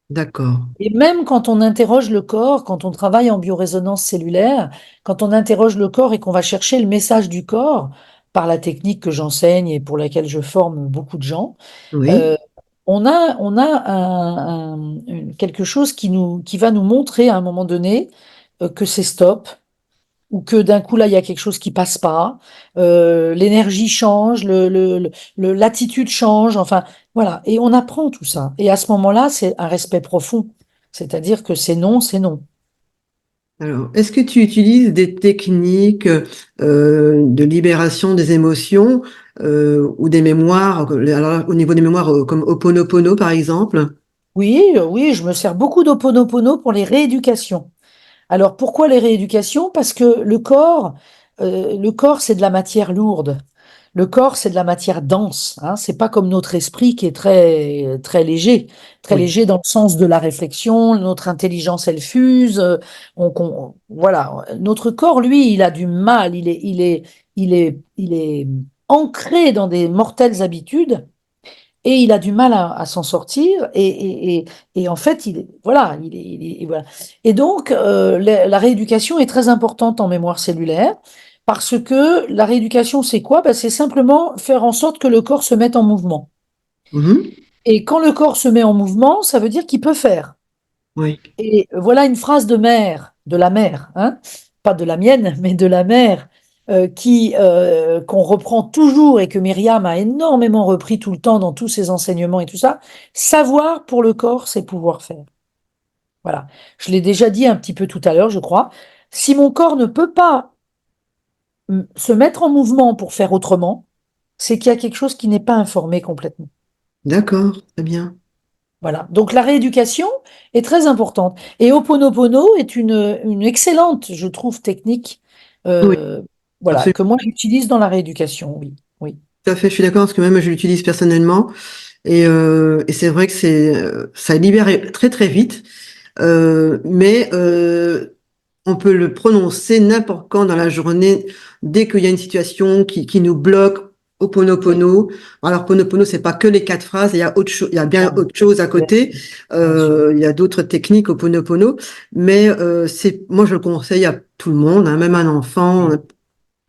A: D'accord.
B: Et même quand on interroge le corps, quand on travaille en biorésonance cellulaire, quand on interroge le corps et qu'on va chercher le message du corps par la technique que j'enseigne et pour laquelle je forme beaucoup de gens,
A: Oui.
B: euh, on a quelque chose qui va nous montrer à un moment donné que c'est stop, ou que d'un coup là il y a quelque chose qui passe pas, l'énergie change, l'attitude change, enfin voilà, et on apprend tout ça. Et à ce moment-là, c'est un respect profond, c'est-à-dire que c'est non, c'est non.
A: Alors, est-ce que tu utilises des techniques de libération des émotions ou des mémoires, alors, au niveau des mémoires comme Ho'oponopono par exemple?
B: Oui, oui, je me sers beaucoup d'Ho'oponopono pour les rééducations. Alors pourquoi les rééducations? Parce que le corps, c'est de la matière lourde. Le corps, c'est de la matière dense, hein. C'est pas comme notre esprit qui est très
A: Oui.
B: léger dans le sens de la réflexion. Notre intelligence, elle fuse. Voilà. Notre corps, lui, il a du mal. Il est ancré dans des mortelles habitudes et il a du mal à s'en sortir. Et en fait, voilà, voilà. Et donc, la rééducation est très importante en mémoire cellulaire parce que la rééducation, c'est quoi? Ben, c'est simplement faire en sorte que le corps se mette en mouvement.
A: Mhm.
B: Et quand le corps se met en mouvement, ça veut dire qu'il peut faire.
A: oui,
B: Et voilà une phrase de la mère, hein, pas de la mienne, mais de la mère, qu'on reprend toujours et que Myriam a énormément repris tout le temps dans tous ses enseignements et tout ça. Savoir pour le corps, c'est pouvoir faire. Voilà. Je l'ai déjà dit un petit peu tout à l'heure, je crois. Si mon corps ne peut pas se mettre en mouvement pour faire autrement, c'est qu'il y a quelque chose qui n'est pas informé complètement.
A: d'accord, très bien.
B: Voilà. Donc la rééducation est très importante. Et Ho'oponopono est une excellente, je trouve, technique,
A: Oui,
B: euh, voilà,
A: absolument,
B: que moi j'utilise dans la rééducation. Oui, oui,
A: tout à fait, je suis d'accord parce que même je l'utilise personnellement et c'est vrai que ça libère très très vite, mais on peut le prononcer n'importe quand dans la journée, dès qu'il y a une situation qui nous bloque.
B: oui.
A: Ho'oponopono. Alors, Ho'oponopono, c'est pas que les quatre phrases, il y a autre chose, il y a bien
B: Bien,
A: autre chose à
B: bien
A: côté.
B: sûr, bien sûr.
A: Il y a d'autres techniques au Ho'oponopono, mais moi, je le conseille à tout le monde, hein, même un enfant.
B: Oui.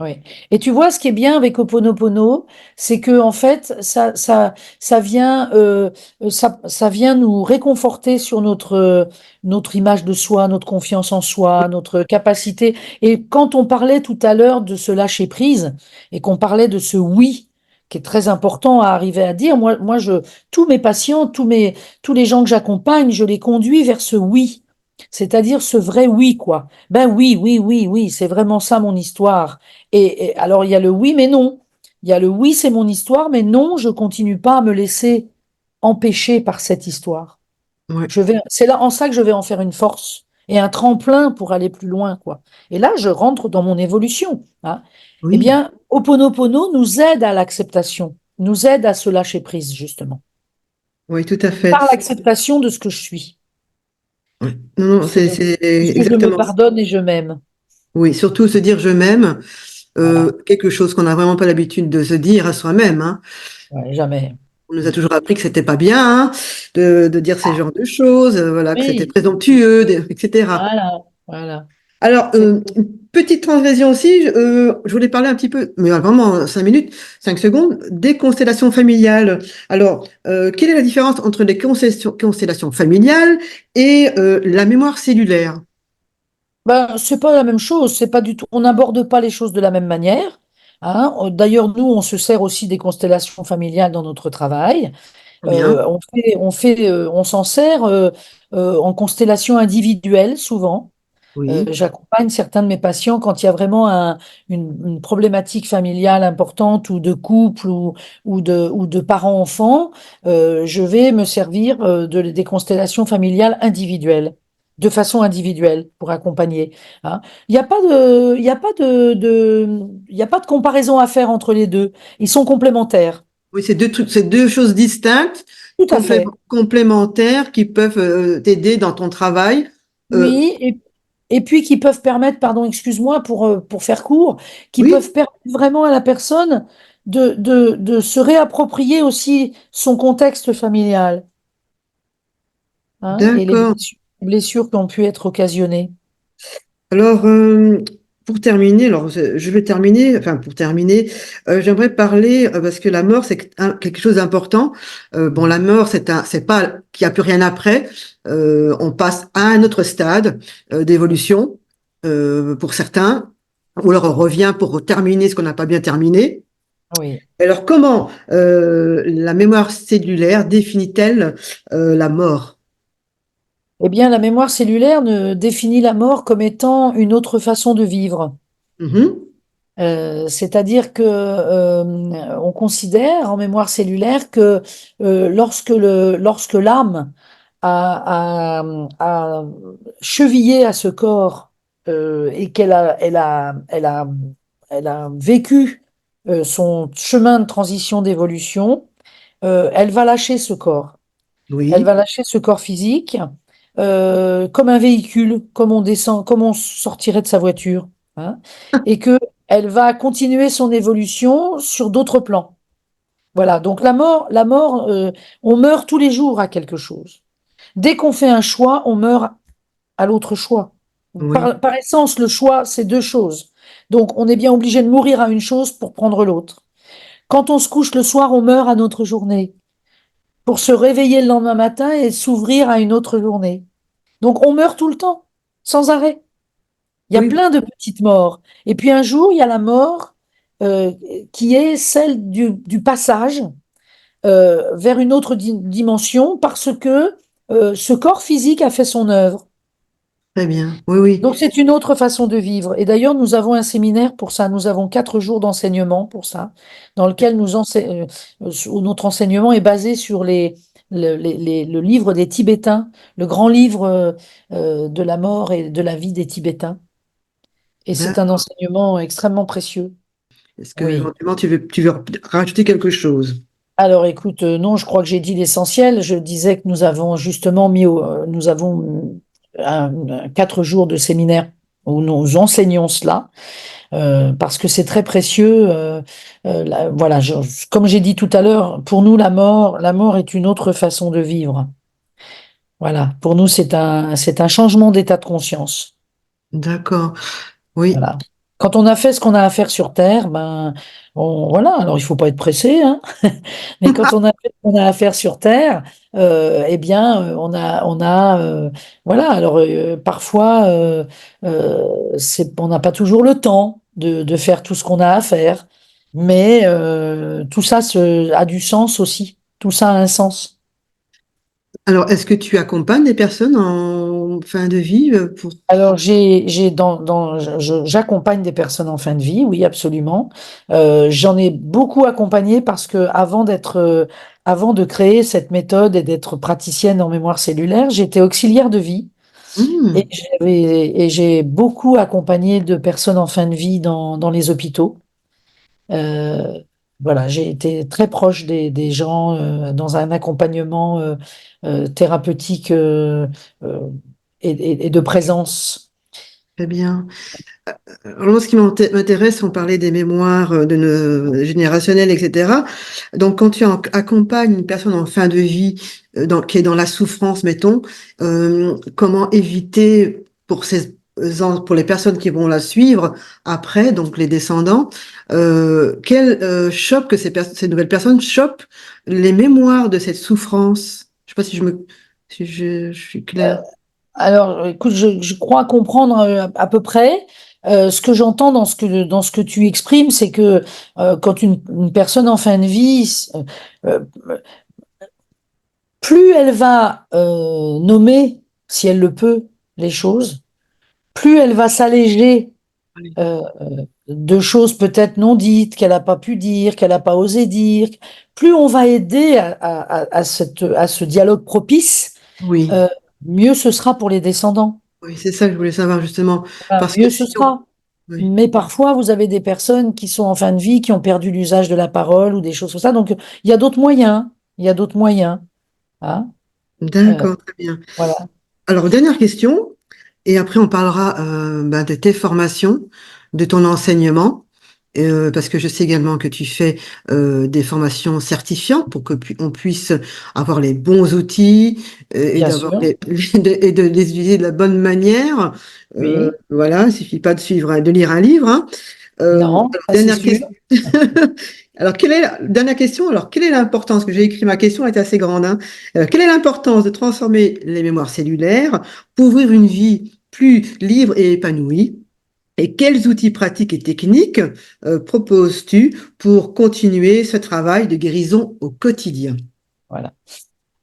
B: Oui. Et tu vois, ce qui est bien avec Ho'oponopono, c'est que en fait, ça vient nous réconforter sur notre image de soi, notre confiance en soi, notre capacité. Et quand on parlait tout à l'heure de ce lâcher prise et qu'on parlait de ce oui, qui est très important à arriver à dire, tous mes patients, tous les gens que j'accompagne, je les conduis vers ce oui. C'est-à-dire ce vrai oui, quoi. Ben oui, oui, oui, oui, c'est vraiment ça mon histoire. Et alors, il y a le oui, mais non. Il y a le oui, c'est mon histoire, mais non, je continue pas à me laisser empêcher par cette histoire.
A: Ouais.
B: C'est là en ça que je vais en faire une force et un tremplin pour aller plus loin, quoi. Et là, je rentre dans mon évolution, hein. Eh
A: Oui,
B: bien, Ho'oponopono nous aide à l'acceptation, nous aide à se lâcher prise, justement,
A: oui, tout à
B: par
A: fait.
B: l'acceptation de ce que je suis.
A: Ouais. Non, non,
B: C'est
A: c'est
B: ce que je me
A: exactement ça.
B: pardonne et je m'aime.
A: Oui, surtout se dire je m'aime,
B: Voilà.
A: quelque chose qu'on n'a vraiment pas l'habitude de se dire à soi-même, hein.
B: Ouais, jamais.
A: On nous a toujours appris que c'était pas bien, hein, de dire ces genres de choses, voilà, que c'était
B: Oui,
A: présomptueux, etc.
B: voilà, voilà.
A: Alors,
B: C'est
A: une petite transgression aussi, je voulais parler un petit peu, mais vraiment 5 minutes, 5 secondes, des constellations familiales. Alors, quelle est la différence entre les constellations familiales et la mémoire cellulaire?
B: Ben, c'est pas la même chose, c'est pas du tout, on n'aborde pas les choses de la même manière, hein. D'ailleurs, nous, on se sert aussi des constellations familiales dans notre travail.
A: Très bien.
B: On s'en sert en constellation individuelle souvent.
A: Oui,
B: J'accompagne certains de mes patients quand il y a vraiment une problématique familiale importante ou de couple ou de parents-enfants. Je vais me servir des constellations familiales individuelles, de façon individuelle pour accompagner, hein. Il y a pas il y a pas de comparaison à faire entre les deux. Ils sont complémentaires.
A: oui, c'est deux trucs, c'est deux choses distinctes,
B: Tout à fait.
A: complémentaires qui peuvent t'aider dans ton travail. Euh,
B: Oui, et puis qui peuvent permettre, pardon, excuse-moi pour faire court, qui
A: oui,
B: peuvent permettre vraiment à la personne de se réapproprier aussi son contexte familial, hein, et
A: d'accord.
B: les blessures qui ont pu être occasionnées.
A: Alors, pour terminer, alors je vais terminer, enfin pour terminer, j'aimerais parler parce que la mort c'est quelque chose d'important. Bon, la mort c'est pas qu'il n'y a plus rien après. On passe à un autre stade d'évolution pour certains, ou alors on revient pour terminer ce qu'on n'a pas bien terminé.
B: Oui.
A: Alors, comment la mémoire cellulaire définit-elle la mort?
B: Eh bien, la mémoire cellulaire définit la mort comme étant une autre façon de vivre.
A: Mhm.
B: C'est-à-dire que on considère en mémoire cellulaire que lorsque l'âme a chevillé à ce corps et elle a vécu son chemin de transition d'évolution, elle va lâcher ce corps. Elle
A: Oui,
B: va lâcher ce corps physique comme un véhicule, comme on descend, comme on sortirait de sa voiture, hein, et que elle va continuer son évolution sur d'autres plans. Voilà. Donc on meurt tous les jours à quelque chose. Dès qu'on fait un choix, on meurt à l'autre choix.
A: oui,
B: Par essence, le choix, c'est deux choses. Donc, on est bien obligé de mourir à une chose pour prendre l'autre. Quand on se couche le soir, on meurt à notre journée pour se réveiller le lendemain matin et s'ouvrir à une autre journée. Donc on meurt tout le temps, sans arrêt. Il y a
A: Oui,
B: plein de petites morts. Et puis un jour, il y a la mort euh, qui est celle du passage vers une autre dimension parce que ce corps physique a fait son œuvre.
A: très bien. Oui, oui.
B: Donc c'est une autre façon de vivre. Et d'ailleurs, nous avons un séminaire pour ça. Nous avons 4 jours d'enseignement pour ça, dans lequel où notre enseignement est basé sur le livre des Tibétains, le grand livre de la mort et de la vie des Tibétains. Et c'est un
A: D'accord.
B: enseignement extrêmement précieux.
A: Est-ce que
B: Oui.
A: éventuellement tu veux rajouter quelque chose?
B: Alors écoute, non, je crois que j'ai dit l'essentiel. Je disais que nous avons justement nous avons 4 jours de séminaire où nous enseignons cela, parce que c'est très précieux. Voilà, comme j'ai dit tout à l'heure, pour nous, la mort est une autre façon de vivre. Voilà, pour nous, c'est un changement d'état de conscience.
A: D'accord. Oui.
B: Voilà. Quand on a fait ce qu'on a à faire sur Terre, ben, voilà. Alors, il faut pas être pressé, hein. Mais quand on a fait ce qu'on a à faire sur Terre, eh bien, voilà. Alors, parfois, on n'a pas toujours le temps de faire tout ce qu'on a à faire, mais tout ça a du sens aussi. Tout ça a un sens.
A: Alors, est-ce que tu accompagnes des personnes en fin de vie pour...
B: Alors, j'accompagne des personnes en fin de vie, oui, absolument. J'en ai beaucoup accompagné parce que avant de créer cette méthode et d'être praticienne en mémoire cellulaire, j'étais auxiliaire de vie
A: Hmm,
B: et j'ai beaucoup accompagné de personnes en fin de vie dans les hôpitaux. Euh, voilà, j'ai été très proche des gens dans un accompagnement thérapeutique euh, et de présence.
A: très bien. Alors, moi, ce qui m'intéresse, on parlait des mémoires de nos générationnelles, etc. Donc, quand tu accompagnes une personne en fin de vie, qui est dans la souffrance, mettons, comment éviter pour les personnes qui vont la suivre après, donc les descendants, qu'elles chopent, que ces nouvelles personnes chopent les mémoires de cette souffrance? Je sais pas si je suis claire.
B: Alors, écoute, je crois comprendre à peu près. Ce que j'entends dans ce que tu exprimes, c'est que quand une personne en fin de vie, euh, plus elle va nommer, si elle le peut, les choses, plus elle va s'alléger de choses peut-être non dites, qu'elle n'a pas pu dire, qu'elle n'a pas osé dire, plus on va aider à ce dialogue propice,
A: Oui,
B: euh, mieux ce sera pour les descendants.
A: oui, c'est ça que je voulais savoir justement. Parce que
B: Mieux ce
A: si on...
B: sera.
A: Oui.
B: Mais parfois, vous avez des personnes qui sont en fin de vie, qui ont perdu l'usage de la parole ou des choses comme ça. Donc, il y a d'autres moyens. Il y a d'autres moyens. Hein. Euh,
A: D'accord, très bien.
B: voilà.
A: Alors, dernière question, et après on parlera de tes formations, de ton enseignement, parce que je sais également que tu fais des formations certifiantes pour que on puisse avoir les bons outils et
B: Bien
A: d'avoir
B: sûr.
A: et de les utiliser de la bonne manière.
B: Oui.
A: Voilà, il suffit pas de suivre, de lire un livre, hein.
B: Non,
A: Alors,
B: ça c'est
A: dernière
B: sûr.
A: question. Alors, dernière question, alors, quelle est l'importance, que j'ai écrit ma question est assez grande, hein. Quelle est l'importance de transformer les mémoires cellulaires pour ouvrir une vie plus libre et épanouie? Et quels outils pratiques et techniques proposes-tu pour continuer ce travail de guérison au quotidien?
B: Voilà.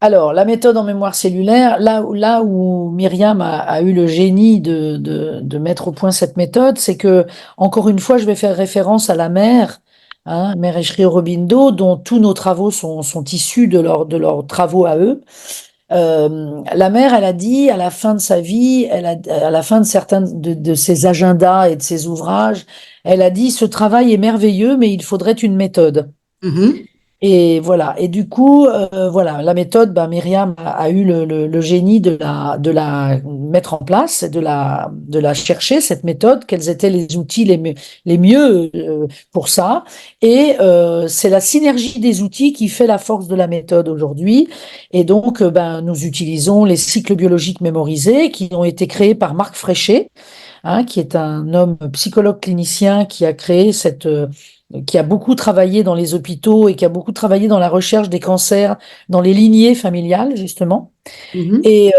B: Alors, la méthode en mémoire cellulaire, là où Myriam a eu le génie de mettre au point cette méthode, c'est que, encore une fois, je vais faire référence à la mère, hein, Mère Esri Aurobindo, dont tous nos travaux sont issus de leurs travaux à eux. La mère, elle a dit à la fin de sa vie, à la fin de certains de ses agendas et de ses ouvrages, elle a dit, ce travail est merveilleux, mais il faudrait une méthode.
A: Mhm.
B: Et voilà. Et du coup, voilà, la méthode, ben, Myriam a eu le génie de la mettre en place, de la chercher, cette méthode, quels étaient les outils les mieux pour ça. Et c'est la synergie des outils qui fait la force de la méthode aujourd'hui. Et donc, ben, nous utilisons les cycles biologiques mémorisés qui ont été créés par Marc Fréchet, hein, qui est un homme psychologue clinicien qui a créé qui a beaucoup travaillé dans les hôpitaux et qui a beaucoup travaillé dans la recherche des cancers, dans les lignées familiales, justement.
A: Mhm.
B: Et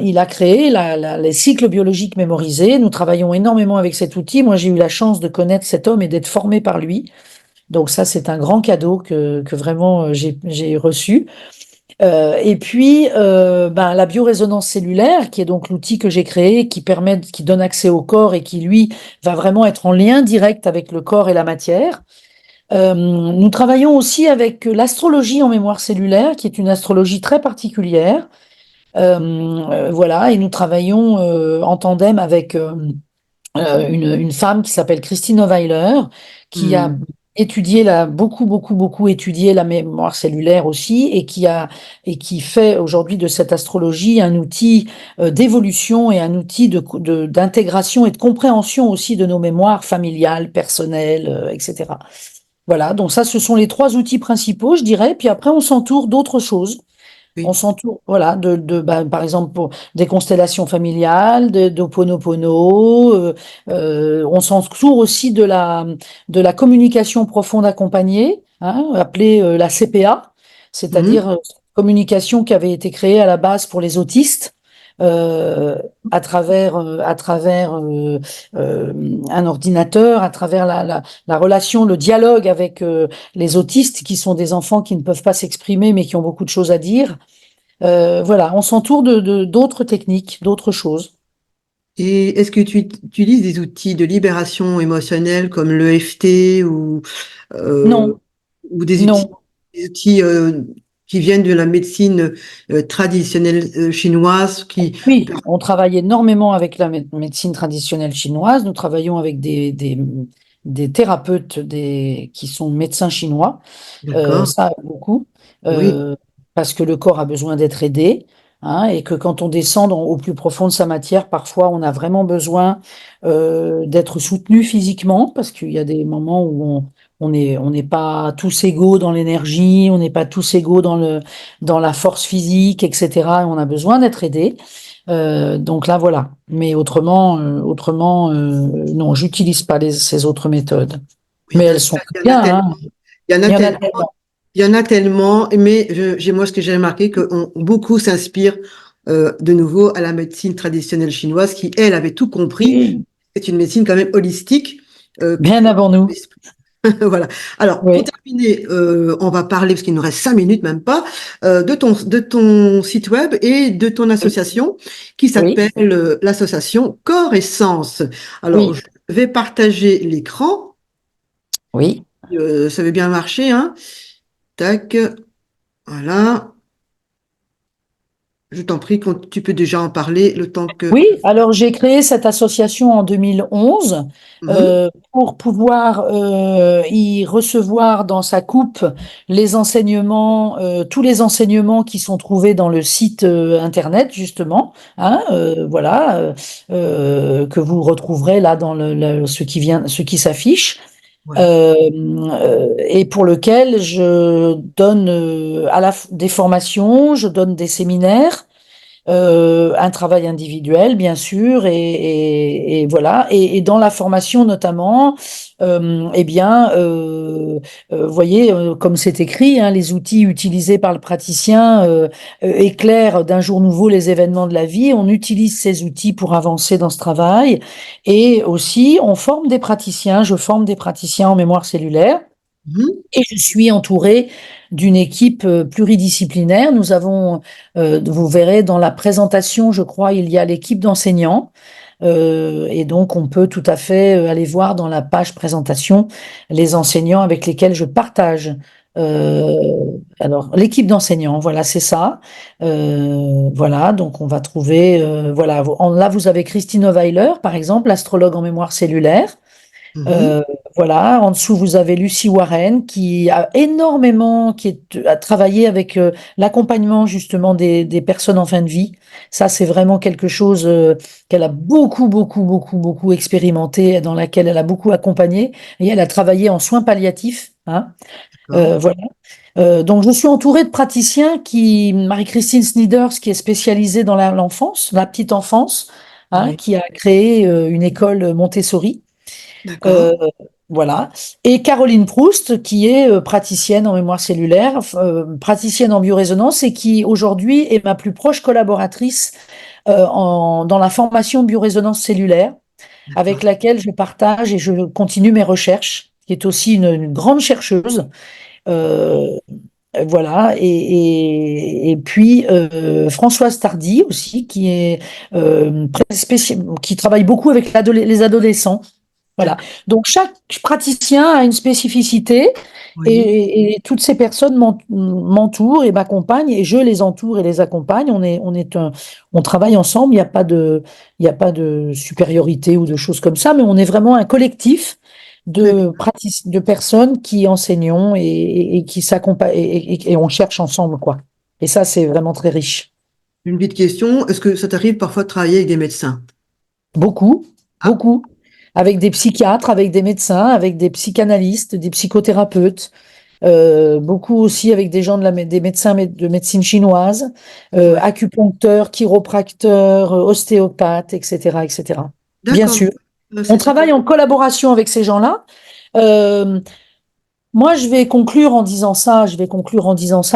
B: il a créé les cycles biologiques mémorisés. Nous travaillons énormément avec cet outil. Moi, j'ai eu la chance de connaître cet homme et d'être formée par lui. Donc ça, c'est un grand cadeau que vraiment j'ai reçu. Et puis, ben, la biorésonance cellulaire, qui est donc l'outil que j'ai créé, qui donne accès au corps et qui, lui, va vraiment être en lien direct avec le corps et la matière. Nous travaillons aussi avec l'astrologie en mémoire cellulaire, qui est une astrologie très particulière. Voilà, et nous travaillons en tandem avec une femme qui s'appelle Christine Weiler, qui a
A: Mhm.
B: beaucoup étudié la mémoire cellulaire aussi, et qui fait aujourd'hui de cette astrologie un outil d'évolution et un outil d'intégration et de compréhension aussi de nos mémoires familiales, personnelles, etc. Voilà, donc ça, ce sont les trois outils principaux, je dirais. Puis après, on s'entoure d'autres choses. On
A: Oui.
B: s'entoure, voilà, ben, par exemple, pour des constellations familiales, d'Ho'oponopono. On s'entoure aussi de la communication profonde accompagnée, hein, appelée la CPA, c'est-à-dire
A: Mhm.
B: communication qui avait été créée à la base pour les autistes. euh, à travers un ordinateur, à travers la relation, le dialogue avec les autistes, qui sont des enfants qui ne peuvent pas s'exprimer, mais qui ont beaucoup de choses à dire. Voilà, on s'entoure d'autres techniques, d'autres choses.
A: Et est-ce que tu utilises des outils de libération émotionnelle comme l'EFT euh,
B: Non,
A: ou
B: non.
A: des outils qui viennent de la médecine traditionnelle chinoise qui...
B: Oui, on travaille énormément avec la médecine traditionnelle chinoise. Nous travaillons avec des thérapeutes qui sont médecins chinois.
A: D'accord,
B: Ça, beaucoup,
A: oui.
B: euh, parce que le corps a besoin d'être aidé, hein, et que quand on descend au plus profond de sa matière, parfois on a vraiment besoin d'être soutenu physiquement, parce qu'il y a des moments où on n'est pas tous égaux dans l'énergie, on n'est pas tous égaux dans la force physique, etc. Et on a besoin d'être aidé. Donc là, voilà. Mais autrement, non, j'utilise pas ces autres méthodes.
A: Oui,
B: Mais elles
A: parce
B: sont
A: qu'il
B: très
A: y en a
B: bien, hein.
A: tellement. Il y en a
B: Il y en a
A: tellement.
B: tellement.
A: Il y en a tellement, mais moi, ce que j'ai remarqué, que beaucoup s'inspirent de nouveau à la médecine traditionnelle chinoise, qui, elle, avait tout compris.
B: Oui,
A: C'est une médecine quand même holistique. Qui
B: bien avant nous.
A: Voilà. Alors, pour
B: Oui,
A: terminer, on va parler, parce qu'il nous reste 5 minutes, même pas, de ton site web et de ton
B: oui,
A: association qui
B: oui,
A: s'appelle l'association Corps et Sens. Alors,
B: oui,
A: je vais partager l'écran.
B: oui.
A: Ça veut bien marcher, hein? Tac, voilà. Je t'en prie, tu peux déjà en parler le temps que...
B: Oui, alors j'ai créé cette association en 2011
A: Mhm.
B: pour pouvoir y recevoir dans sa coupe tous les enseignements qui sont trouvés dans le site internet justement, hein, voilà, que vous retrouverez là dans ce qui s'affiche.
A: Ouais.
B: Et pour lequel je donne des formations, je donne des séminaires, un travail individuel, bien sûr, et voilà. Et dans la formation notamment, eh bien, vous voyez, comme c'est écrit, hein, les outils utilisés par le praticien éclairent d'un jour nouveau les événements de la vie. On utilise ces outils pour avancer dans ce travail. Et aussi, on forme des praticiens. Je forme des praticiens en mémoire cellulaire.
A: Mhm.
B: Et je suis entourée d'une équipe pluridisciplinaire. Nous avons, vous verrez dans la présentation, je crois, il y a l'équipe d'enseignants. Et donc, on peut tout à fait aller voir dans la page présentation les enseignants avec lesquels je partage. Alors, l'équipe d'enseignants, voilà, c'est ça. Voilà, donc on va trouver, voilà, là, vous avez Christine Weiler, par exemple, astrologue en mémoire cellulaire.
A: Mhm.
B: Euh, voilà, en dessous, vous avez Lucie Warren a travaillé avec l'accompagnement justement des personnes en fin de vie. Ça, c'est vraiment quelque chose qu'elle a beaucoup expérimenté, dans laquelle elle a beaucoup accompagné. Et elle a travaillé en soins palliatifs, hein.
A: D'accord.
B: Voilà. Donc, je suis entourée de praticiens Marie-Christine Snyders, qui est spécialisée dans l'enfance, la petite enfance, hein,
A: Oui.
B: qui a créé une école Montessori.
A: D'accord.
B: Euh, Voilà. Et Caroline Proust, qui est praticienne en mémoire cellulaire, praticienne en biorésonance et qui aujourd'hui est ma plus proche collaboratrice dans la formation biorésonance cellulaire, avec
A: D'accord.
B: laquelle je partage et je continue mes recherches, qui est aussi une grande chercheuse. Euh, voilà. Et puis Françoise Tardy aussi, qui est qui travaille beaucoup avec les adolescents. Voilà.
A: D'accord.
B: Donc chaque praticien a une spécificité
A: Oui.
B: et toutes ces personnes m'entourent et m'accompagnent et je les entoure et les accompagne. On travaille ensemble. Il y a pas de supériorité ou de choses comme ça, mais on est vraiment un collectif
A: Très bien.
B: de personnes qui enseignons et qui s'accompagnent et on cherche ensemble quoi. Et ça, c'est vraiment très riche.
A: Une petite question, est-ce que ça t'arrive parfois de travailler avec des médecins?
B: Beaucoup,
A: Ah,
B: beaucoup. Avec des psychiatres, avec des médecins, avec des psychanalystes, des psychothérapeutes, beaucoup aussi avec des gens des médecins de médecine chinoise,
A: ouais.
B: acupuncteurs, chiropracteurs, ostéopathes, etc., etc. Bien
A: D'accord.
B: sûr. On
A: C'est super.
B: travaille en collaboration avec ces gens-là. Euh, Moi, je vais conclure en disant ça,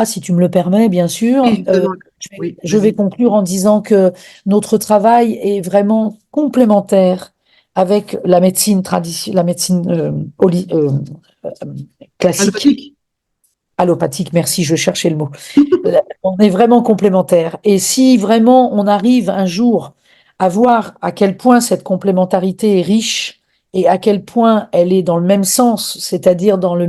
B: si tu me le permets, bien
A: Oui,
B: sûr.
A: justement. Oui,
B: Je vais
A: vas-y.
B: conclure en disant que notre travail est vraiment complémentaire avec la médecine la médecine euh, classique,
A: Allopathique.
B: allopathique, merci, je cherchais le mot. On est vraiment complémentaires. Et si vraiment on arrive un jour à voir à quel point cette complémentarité est riche et à quel point elle est dans le même sens, c'est-à-dire dans la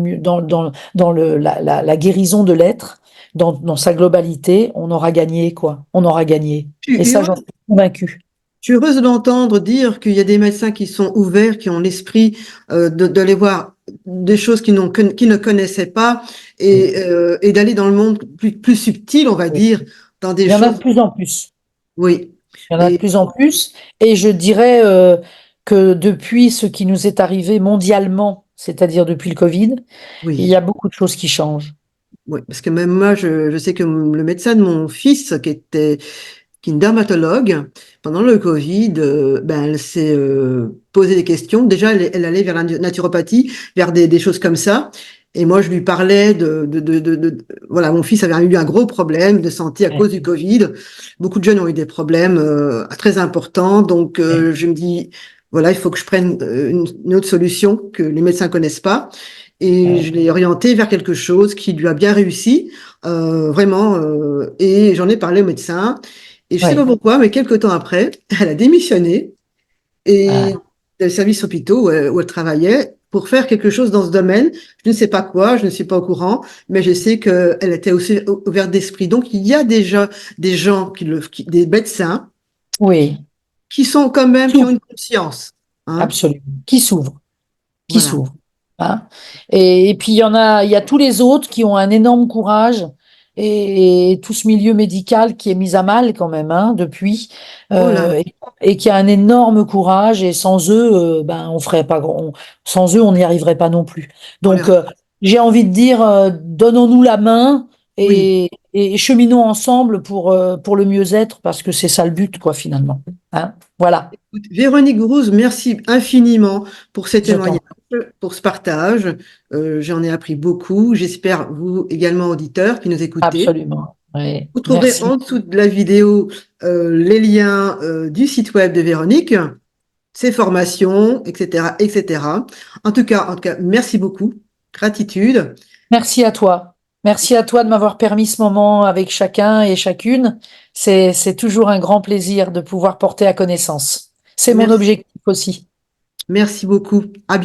B: guérison de l'être, dans sa globalité, on aura gagné, quoi. On aura gagné.
A: Je
B: Et
A: suis
B: ça, j'en
A: heureuse,
B: suis convaincue.
A: je suis heureuse d'entendre dire qu'il y a des médecins qui sont ouverts, qui ont l'esprit d'aller voir des choses qui ne connaissaient pas
B: Oui.
A: et d'aller dans le monde plus subtil, on va
B: Oui.
A: dire, dans des
B: Il y en a de
A: choses.
B: plus en plus.
A: Oui.
B: Il y en a de
A: Et
B: plus en plus. Et je dirais que depuis ce qui nous est arrivé mondialement, c'est-à-dire depuis le Covid, il y
A: oui.
B: a beaucoup de choses qui changent.
A: Oui, parce que même moi, je sais que le médecin de mon fils, qui est une dermatologue, pendant le Covid, ben, elle s'est posé des questions. Déjà, elle allait vers la naturopathie, vers des choses comme ça. Et moi, je lui parlais voilà, mon fils avait eu un gros problème de santé à
B: Ouais,
A: cause du Covid. Beaucoup de jeunes ont eu des problèmes très importants. Donc,
B: ouais,
A: je me dis, voilà, il faut que je prenne une autre solution que les médecins connaissent pas. Et
B: ouais,
A: je l'ai orienté vers quelque chose qui lui a bien réussi, vraiment. Et j'en ai parlé au médecin. Et je sais pas
B: ouais.
A: pourquoi, mais quelques temps après, elle a démissionné et
B: Ah,
A: des services hôpitaux où elle travaillait pour faire quelque chose dans ce domaine. Je ne sais pas quoi, je ne suis pas au courant, mais je sais qu'elle était aussi ouverte d'esprit. Donc, il y a déjà des gens des médecins
B: oui,
A: qui sont quand même, qui ont
B: s'ouvre,
A: une conscience. Hein,
B: absolument. Qui s'ouvre, qui
A: voilà.
B: s'ouvre. Hein. Et puis il y a tous les autres qui ont un énorme courage et tout ce milieu médical qui est mis à mal quand même hein, depuis
A: Oh là,
B: et qui a un énorme courage et sans eux, ben on ferait pas sans eux on n'y arriverait pas non plus.
A: on les...
B: Donc j'ai envie de dire donnons-nous la main
A: Oui.
B: et cheminons ensemble pour le mieux-être parce que c'est ça le but quoi finalement. Hein. Voilà,
A: Véronique Grouz, merci infiniment pour ces
B: je
A: témoignages,
B: t'en
A: pour ce partage. J'en ai appris beaucoup. J'espère vous également, auditeurs, qui nous écoutez.
B: absolument. Ouais.
A: Vous trouverez
B: Merci.
A: en dessous de la vidéo les liens du site web de Véronique, ses formations, etc., etc. En tout cas, merci beaucoup. Gratitude.
B: Merci à toi. Merci à toi de m'avoir permis ce moment avec chacun et chacune. C'est toujours un grand plaisir de pouvoir porter à connaissance. C'est mon
A: Merci.
B: objectif aussi.
A: Merci beaucoup. À bientôt.